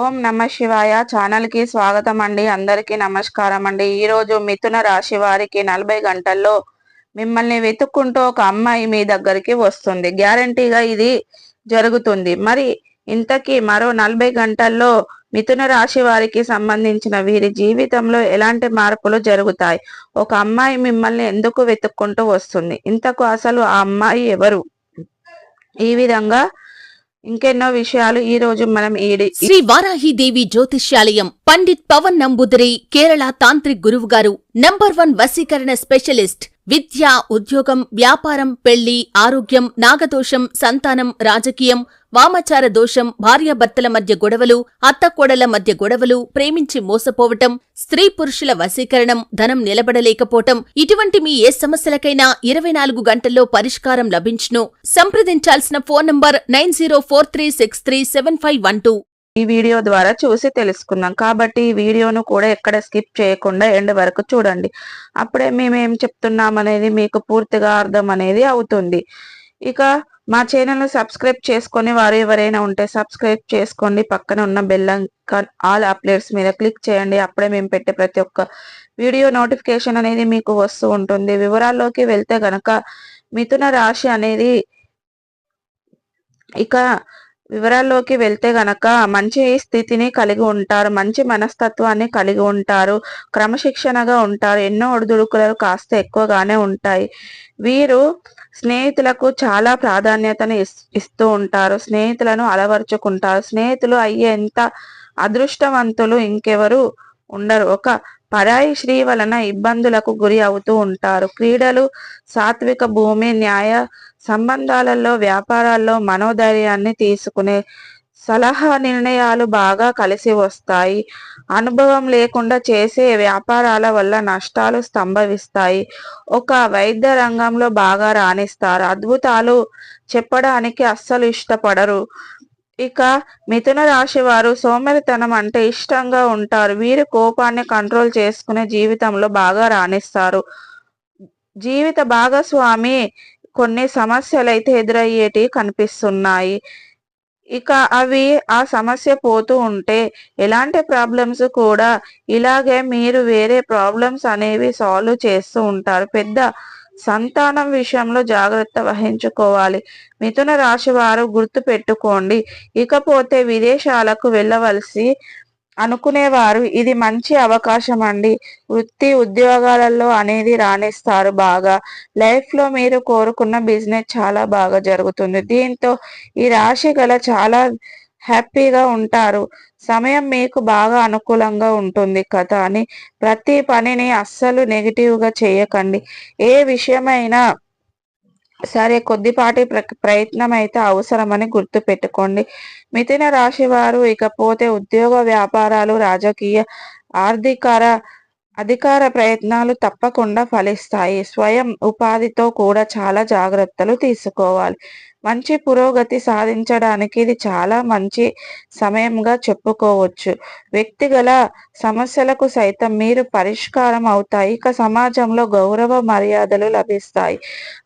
ఓం నమ శివాయ ఛానల్ కి స్వాగతం అండి. అందరికీ నమస్కారం అండి. ఈ రోజు మిథున రాశి వారికి 40 గంటల్లో మిమ్మల్ని వెతుక్కుంటూ ఒక అమ్మాయి మీ దగ్గరికి వస్తుంది. గ్యారంటీగా ఇది జరుగుతుంది. మరి ఇంతకీ మరో 40 గంటల్లో మిథున రాశి వారికి సంబంధించిన వీరి జీవితంలో ఎలాంటి మార్పులు జరుగుతాయి? ఒక అమ్మాయి మిమ్మల్ని ఎందుకు వెతుక్కుంటూ వస్తుంది? ఇంతకు అసలు ఆ అమ్మాయి ఎవరు? ఈ విధంగా ఇంకెన్నో విషయాలు ఈ రోజు మనం శ్రీ వారాహిదేవి జ్యోతిష్యాలయం పండిత్ పవన్ నంబూదరి కేరళ తాంత్రిక్ గురువు గారు నంబర్ 1 వశీకరణ స్పెషలిస్ట్. విద్య, ఉద్యోగం, వ్యాపారం, పెళ్లి, ఆరోగ్యం, నాగదోషం, సంతానం, రాజకీయం, వామాచార దోషం, భార్యాభర్తల మధ్య గొడవలు, అత్తకోడళ్ల మధ్య గొడవలు, ప్రేమించి మోసపోవటం, స్త్రీ పురుషుల వశీకరణం, ధనం నిలబడలేకపోవటం, ఇటువంటి మీ ఏ సమస్యలకైనా 24 గంటల్లో పరిష్కారం లభించును. సంప్రదించాల్సిన ఫోన్ నంబర్ 9043637512. ఈ వీడియో ద్వారా చూసి తెలుసుకుందాం. కాబట్టి ఈ వీడియోను కూడా ఎక్కడ స్కిప్ చేయకుండా ఎండ్ వరకు చూడండి. అప్పుడే మేమేం చెప్తున్నాం అనేది మీకు పూర్తిగా అర్థం అనేది అవుతుంది. ఇక మా ఛానల్ను సబ్స్క్రైబ్ చేసుకొని వారు ఎవరైనా ఉంటే సబ్స్క్రైబ్ చేసుకోండి. పక్కన ఉన్న బెల్ ఐకాన్ ఆల్ అప్డేట్స్ మీద క్లిక్ చేయండి. అప్పుడే మేము పెట్టే ప్రతి ఒక్క వీడియో నోటిఫికేషన్ అనేది మీకు వస్తూ ఉంటుంది. వివరాల్లోకి వెళ్తే గనక మిథున రాశి అనేది వివరాల్లోకి వెళ్తే గనక మంచి స్థితిని కలిగి ఉంటారు, మంచి మనస్తత్వాన్ని కలిగి ఉంటారు, క్రమశిక్షణగా ఉంటారు. ఎన్నో ఒడిదుడుకులు కాస్త ఎక్కువగానే ఉంటాయి. వీరు స్నేహితులకు చాలా ప్రాధాన్యతను ఇస్తూ ఉంటారు. స్నేహితులను అలవర్చుకుంటారు. స్నేహితులు అయ్యేంత అదృష్టవంతులు ఇంకెవరు ఉండరు. ఒక పరాయి స్త్రీ వలన ఇబ్బందులకు గురి అవుతూ ఉంటారు. క్రీడలు, సాత్విక భూమి, న్యాయ సంబంధాలలో, వ్యాపారాల్లో మనోధైర్యాన్ని తీసుకునే సలహా నిర్ణయాలు బాగా కలిసి వస్తాయి. అనుభవం లేకుండా చేసే వ్యాపారాల వల్ల నష్టాలు సంభవిస్తాయి. ఒక వైద్య రంగంలో బాగా రాణిస్తారు. అద్భుతాలు చెప్పడానికి అస్సలు ఇష్టపడరు. ఇక మిథున రాశి వారు సోమరితనం అంటే ఇష్టంగా ఉంటారు. వీరు కోపాన్ని కంట్రోల్ చేసుకునే జీవితంలో బాగా రాణిస్తారు. జీవిత భాగస్వామి కొన్ని సమస్యలైతే ఎదురయ్యేటి కనిపిస్తున్నాయి. ఇక అవి ఆ సమస్య పోతూ ఉంటే ఎలాంటి ప్రాబ్లమ్స్ కూడా ఇలాగే మీరు వేరే ప్రాబ్లమ్స్ అనేవి సాల్వ్ చేస్తూ ఉంటారు. పెద్ద సంతానం విషయంలో జాగ్రత్త వహించుకోవాలి. మిథున రాశి వారు గుర్తు పెట్టుకోండి. ఇకపోతే విదేశాలకు వెళ్ళవలసి అనుకునేవారు ఇది మంచి అవకాశం అండి. వృత్తి ఉద్యోగాలలో అనేది రాణిస్తారు బాగా. లైఫ్ లో మీరు కోరుకున్న బిజినెస్ చాలా బాగా జరుగుతుంది. దీంతో ఈ రాశి గల చాలా హ్యాపీగా ఉంటారు. సమయం మీకు బాగా అనుకూలంగా ఉంటుంది కదా అని ప్రతి పనిని అస్సలు నెగిటివ్ గా చేయకండి. ఏ విషయమైనా సరే కొద్దిపాటి ప్రయత్నం అయితే అవసరమని గుర్తు పెట్టుకోండి. మిథున రాశి వారు ఇకపోతే ఉద్యోగ, వ్యాపారాలు, రాజకీయ, అధికార ప్రయత్నాలు తప్పకుండా ఫలిస్తాయి. స్వయం ఉపాధితో కూడా చాలా జాగ్రత్తలు తీసుకోవాలి. మంచి పురోగతి సాధించడానికి ఇది చాలా మంచి సమయంగా చెప్పుకోవచ్చు. వ్యక్తిగత సమస్యలకు సైతం మీరు పరిష్కారం అవుతాయి. ఇక సమాజంలో గౌరవ మర్యాదలు లభిస్తాయి.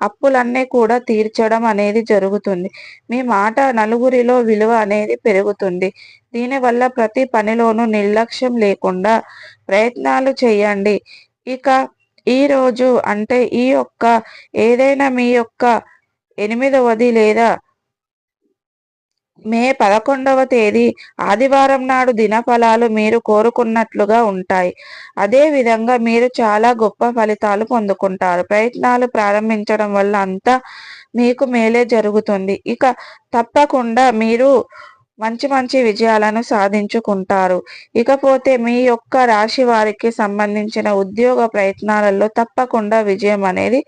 అప్పులన్నీ కూడా తీర్చడం అనేది జరుగుతుంది. మీ మాట నలుగురిలో విలువ అనేది పెరుగుతుంది. దీనివల్ల ప్రతి పనిలోనూ నిర్లక్ష్యం లేకుండా ప్రయత్నాలు చేయండి. ఇక ఈ రోజు అంటే ఈ యొక్క ఏదైనా మీ యొక్క 8వది లేదా మే 11వ తేదీ ఆదివారం నాడు దినఫలాలు మీరు కోరుకున్నట్లుగా ఉంటాయి. అదే విధంగా మీరు చాలా గొప్ప ఫలితాలు పొందుకుంటారు. ప్రయత్నాలు ప్రారంభించడం వల్ల అంతా మీకు మేలే జరుగుతుంది. ఇక తప్పకుండా మీరు మంచి విజయాలను సాధించుకుంటారు. ఇకపోతే మీ యొక్క రాశి వారికి సంబంధించిన ఉద్యోగ ప్రయత్నాలలో తప్పకుండా విజయం అనేది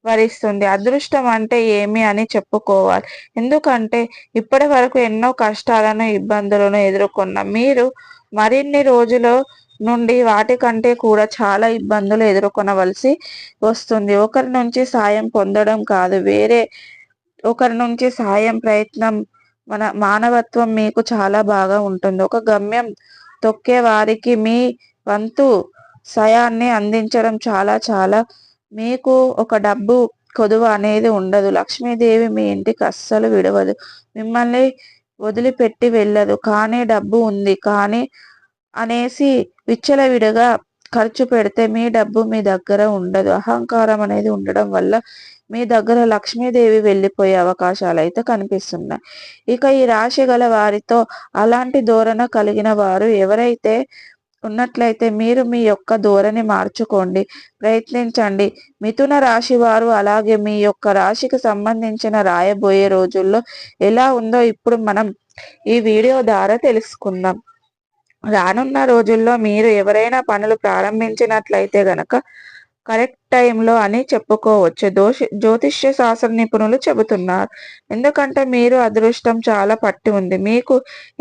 వరిస్తుంది. అదృష్టం అంటే ఏమి అని చెప్పుకోవాలి. ఎందుకంటే ఇప్పటి వరకు ఎన్నో కష్టాలను, ఇబ్బందులను ఎదుర్కొన్న మీరు మరిన్ని రోజుల నుండి వాటికంటే కూడా చాలా ఇబ్బందులు ఎదుర్కొనవలసి వస్తుంది. ఒకరి నుంచి సాయం పొందడం కాదు, వేరే ఒకరి నుంచి సాయం ప్రయత్నం మానవత్వం మీకు చాలా బాగా ఉంటుంది. ఒక గమ్యం తొక్కే వారికి మీ వంతు సాయాన్ని అందించడం చాలా మీకు ఒక డబ్బు కొదువ అనేది ఉండదు. లక్ష్మీదేవి మీ ఇంటికి అస్సలు విడవదు. మిమ్మల్ని వదిలిపెట్టి వెళ్ళదు. కానీ డబ్బు ఉంది కానీ అనేసి విచ్చలవిడిగా ఖర్చు పెడితే మీ డబ్బు మీ దగ్గర ఉండదు. అహంకారం అనేది ఉండడం వల్ల మీ దగ్గర లక్ష్మీదేవి వెళ్ళిపోయే అవకాశాలైతే కనిపిస్తున్నాయి. ఇక ఈ రాశి గల వారితో అలాంటి ధోరణ కలిగిన వారు ఎవరైతే ఉన్నట్లయితే మీరు మీ యొక్క ధోరణి మార్చుకోండి, ప్రయత్నించండి. మిథున రాశి వారు అలాగే మీ యొక్క రాశికి సంబంధించిన రాయబోయే రోజుల్లో ఎలా ఉందో ఇప్పుడు మనం ఈ వీడియో ద్వారా తెలుసుకుందాం. రానున్న రోజుల్లో మీరు ఎవరైనా పనులు ప్రారంభించినట్లయితే గనక కరెక్ట్ టైంలో అని చెప్పుకోవచ్చు. జ్యోతిష్య శాస్త్ర నిపుణులు చెబుతున్నారు. ఎందుకంటే మీరు అదృష్టం చాలా పట్టి ఉంది. మీకు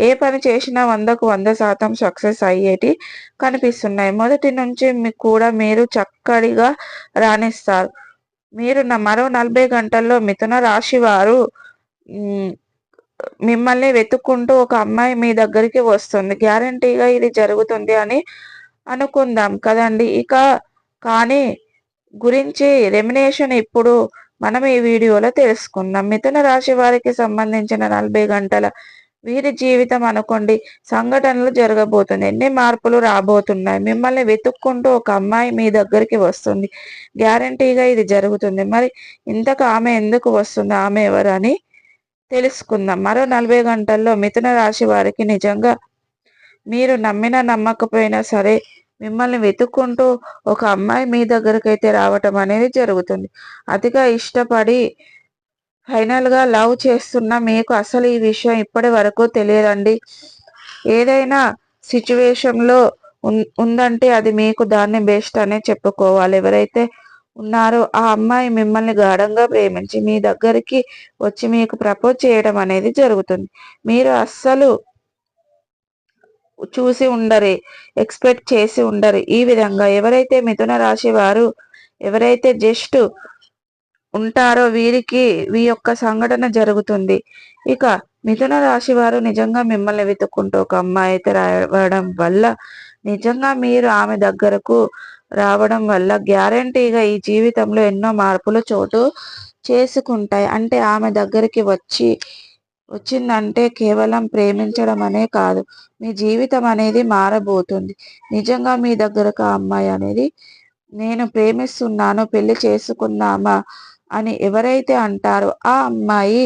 ఏ పని చేసినా 100కు 100% సక్సెస్ అయ్యేటి కనిపిస్తున్నాయి. మొదటి నుంచి కూడా మీరు చక్కడిగా రాణిస్తారు. మీరు మరో 40 గంటల్లో మిథున రాశి వారు మిమ్మల్ని వెతుక్కుంటూ ఒక అమ్మాయి మీ దగ్గరికి వస్తుంది. గ్యారంటీగా ఇది జరుగుతుంది అని అనుకుందాం కదండి. కానీ గురించి రెమినేషన్ ఇప్పుడు మనం ఈ వీడియోలో తెలుసుకుందాం. మిథున రాశి వారికి సంబంధించిన 40 గంటల వీరి జీవితం అనుకోండి సంఘటనలు జరగబోతుంది. ఎన్ని మార్పులు రాబోతున్నాయి. మిమ్మల్ని వెతుక్కుంటూ ఒక అమ్మాయి మీ దగ్గరికి వస్తుంది. గ్యారంటీగా ఇది జరుగుతుంది. మరి ఇంతకు ఆమె ఎందుకు వస్తుంది, ఆమె ఎవరు అని తెలుసుకుందాం. మరో 40 గంటల్లో మిథున రాశి వారికి నిజంగా మీరు నమ్మినా నమ్మకపోయినా సరే మిమ్మల్ని వెతుక్కుంటూ ఒక అమ్మాయి మీ దగ్గరకైతే రావటం అనేది జరుగుతుంది. అతిగా ఇష్టపడి ఫైనల్గా లవ్ చేస్తున్న మీకు అసలు ఈ విషయం ఇప్పటి వరకు తెలియదండి. ఏదైనా సిచ్యువేషన్లో ఉందంటే అది మీకు దాన్ని బెస్ట్ అనే చెప్పుకోవాలి. ఎవరైతే ఉన్నారో ఆ అమ్మాయి మిమ్మల్ని గాఢంగా ప్రేమించి మీ దగ్గరికి వచ్చి మీకు ప్రపోజ్ చేయడం అనేది జరుగుతుంది. మీరు అస్సలు చూసి ఉండరు, ఎక్స్పెక్ట్ చేసి ఉండరు. ఈ విధంగా ఎవరైతే మిథున రాశి వారు ఎవరైతే జస్ట్ ఉంటారో వీరికి ఈ యొక్క సంఘటన జరుగుతుంది. ఇక మిథున రాశి వారు నిజంగా మిమ్మల్ని వెతుక్కుంటూ ఒక అమ్మాయి అయితే రావడం వల్ల నిజంగా మీరు ఆమె దగ్గరకు రావడం వల్ల గ్యారంటీగా ఈ జీవితంలో ఎన్నో మార్పులు చోటు చేసుకుంటాయి. అంటే ఆమె దగ్గరికి వచ్చిందంటే కేవలం ప్రేమించడం అనే కాదు, మీ జీవితం అనేది మారబోతుంది. నిజంగా మీ దగ్గరకు ఆ అమ్మాయి అనేది నేను ప్రేమిస్తున్నాను, పెళ్లి చేసుకుందామా అని ఎవరైతే అంటారో ఆ అమ్మాయి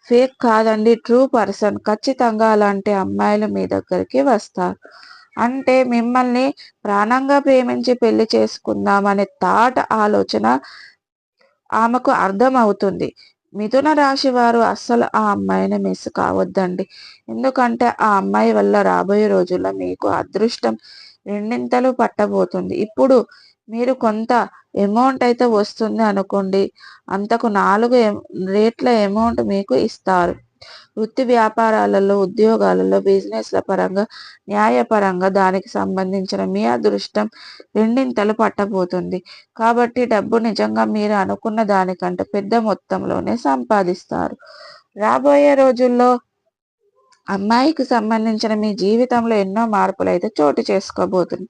ఫేక్ కాదండి, ట్రూ పర్సన్. ఖచ్చితంగా అలాంటి అమ్మాయిలు మీ దగ్గరికి వస్తారు. అంటే మిమ్మల్ని ప్రాణంగా ప్రేమించి పెళ్లి చేసుకుందామనే ఆలోచన ఆమెకు అర్థం అవుతుంది. మిథున రాశి వారు అస్సలు ఆ అమ్మాయిని మిస్ కావద్దండి. ఎందుకంటే ఆ అమ్మాయి వల్ల రాబోయే రోజుల్లో మీకు అదృష్టం రెండింతలు పట్టబోతుంది. ఇప్పుడు మీరు కొంత అమౌంట్ అయితే వస్తుంది అనుకోండి, అంతకు 4 రేట్ల అమౌంట్ మీకు ఇస్తారు. వృత్తి వ్యాపారాలలో, ఉద్యోగాలలో, బిజినెస్ల పరంగా, న్యాయపరంగా దానికి సంబంధించిన మీ అదృష్టం రెండింతలు పట్టబోతుంది. కాబట్టి డబ్బు నిజంగా మీరు అనుకున్న దానికంటే పెద్ద మొత్తంలోనే సంపాదిస్తారు. రాబోయే రోజుల్లో అమ్మాయికి సంబంధించిన మీ జీవితంలో ఎన్నో మార్పులు అయితే చోటు చేసుకోబోతుంది.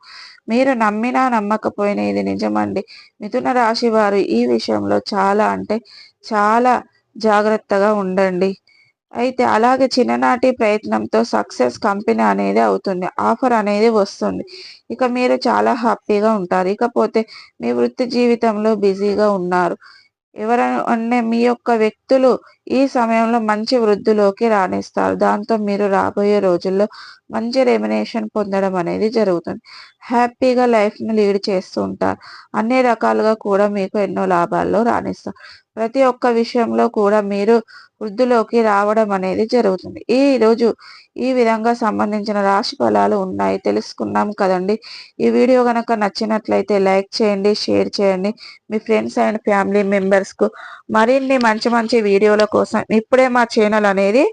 మీరు నమ్మినా నమ్మకపోయినా ఇది నిజమండి. మిథున రాశి వారు ఈ విషయంలో చాలా అంటే చాలా జాగ్రత్తగా ఉండండి. అయితే అలాగే చిన్ననాటి ప్రయత్నంతో సక్సెస్ కంపెనీ అనేది అవుతుంది. ఆఫర్ అనేది వస్తుంది. ఇక మీరు చాలా హ్యాపీగా ఉంటారు. ఇకపోతే మీ వృత్తి జీవితంలో బిజీగా ఉన్నారు. ఎవరైనా మీ యొక్క వ్యక్తులు ఈ సమయంలో మంచి వృద్ధిలోకి రాణిస్తారు. దాంతో మీరు రాబోయే రోజుల్లో మంచి రెమ్యునేషన్ పొందడం అనేది జరుగుతుంది. హ్యాపీగా లైఫ్ని లీడ్ చేస్తూ ఉంటారు. అన్ని రకాలుగా కూడా మీకు ఎన్నో లాభాల్లో రాణిస్తారు. ప్రతి ఒక్క విషయంలో కూడా మీరు వృద్ధిలోకి రావడం అనేది జరుగుతుంది. ఈరోజు ఈ విధంగా సంబంధించిన రాశి ఫలాలు ఉన్నాయి తెలుసుకున్నాం కదండి. ఈ వీడియో కనుక నచ్చినట్లయితే లైక్ చేయండి, షేర్ చేయండి. మీ ఫ్రెండ్స్ అండ్ ఫ్యామిలీ మెంబర్స్కు మరిన్ని మంచి మంచి వీడియోల కోసం ఇప్పుడే మా ఛానల్ అనేది